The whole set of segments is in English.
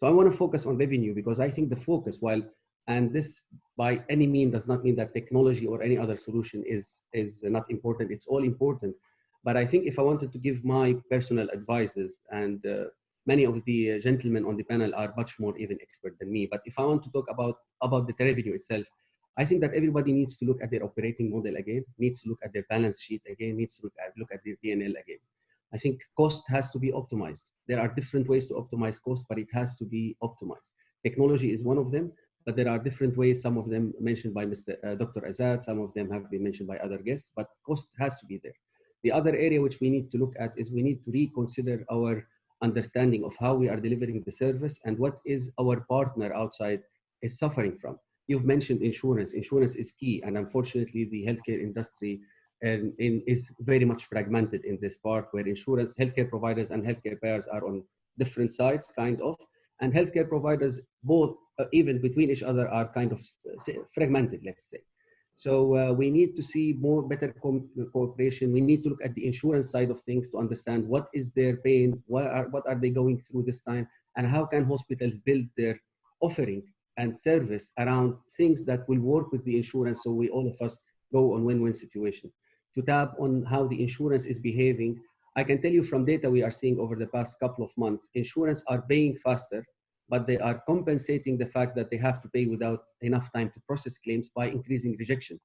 So I want to focus on revenue because I think the focus, and this by any means does not mean that technology or any other solution is not important. It's all important. But I think if I wanted to give my personal advices, and many of the gentlemen on the panel are much more even expert than me, but if I want to talk about the revenue itself, I think that everybody needs to look at their operating model again, needs to look at their balance sheet again, needs to look at their P&L again. I think cost has to be optimized. There are different ways to optimize cost, but it has to be optimized. Technology is one of them, but there are different ways, some of them mentioned by Dr. Azad, some of them have been mentioned by other guests, but cost has to be there. The other area which we need to look at is we need to reconsider our understanding of how we are delivering the service and what is our partner outside is suffering from. You've mentioned insurance. Insurance is key, and unfortunately the healthcare industry is very much fragmented in this part where insurance, healthcare providers and healthcare payers are on different sides, kind of, and healthcare providers both, even between each other, are kind of fragmented, let's say. So we need to see better cooperation. We need to look at the insurance side of things to understand what is their pain, what are they going through this time, and how can hospitals build their offering and service around things that will work with the insurance, so we all of us go on win-win situation. To tap on how the insurance is behaving, I can tell you from data we are seeing over the past couple of months, insurance are paying faster, but they are compensating the fact that they have to pay without enough time to process claims by increasing rejection.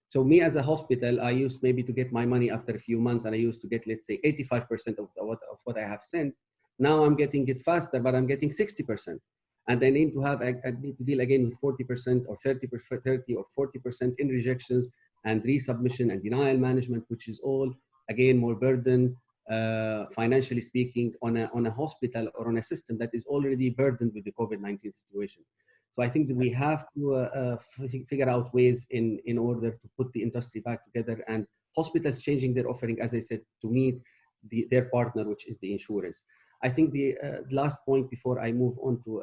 So me as a hospital, I used maybe to get my money after a few months, and I used to get, let's say, 85% of what I have sent. Now I'm getting it faster, but I'm getting 60%. And I need to need to deal again with 40% or 30 or 40% in rejections and resubmission and denial management, which is all, again, more burden, financially speaking, on a hospital or on a system that is already burdened with the COVID-19 situation. So I think that we have to figure out ways in order to put the industry back together, and hospitals changing their offering, as I said, to meet their partner, which is the insurance. I think the last point before I move on to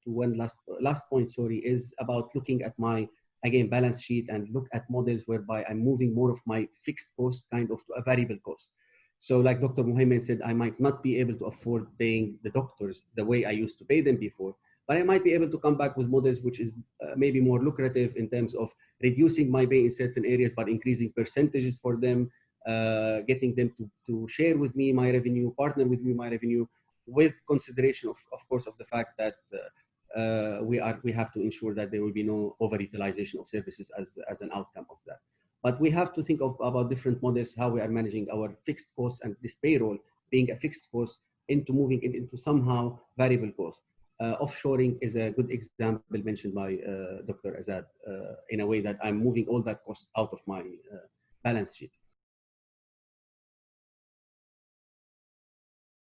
one last point, sorry, is about looking at my, again, balance sheet and look at models whereby I'm moving more of my fixed cost kind of to a variable cost. So like Dr. Muhammad said, I might not be able to afford paying the doctors the way I used to pay them before, but I might be able to come back with models which is maybe more lucrative in terms of reducing my pay in certain areas, but increasing percentages for them, getting them to share with me my revenue, partner with me my revenue, with consideration of course of the fact that we have to ensure that there will be no overutilization of services as an outcome of that. But we have to think about different models, how we are managing our fixed costs, and this payroll being a fixed cost into moving it into somehow variable cost. Offshoring is a good example mentioned by Dr. Azad, in a way that I'm moving all that cost out of my balance sheet.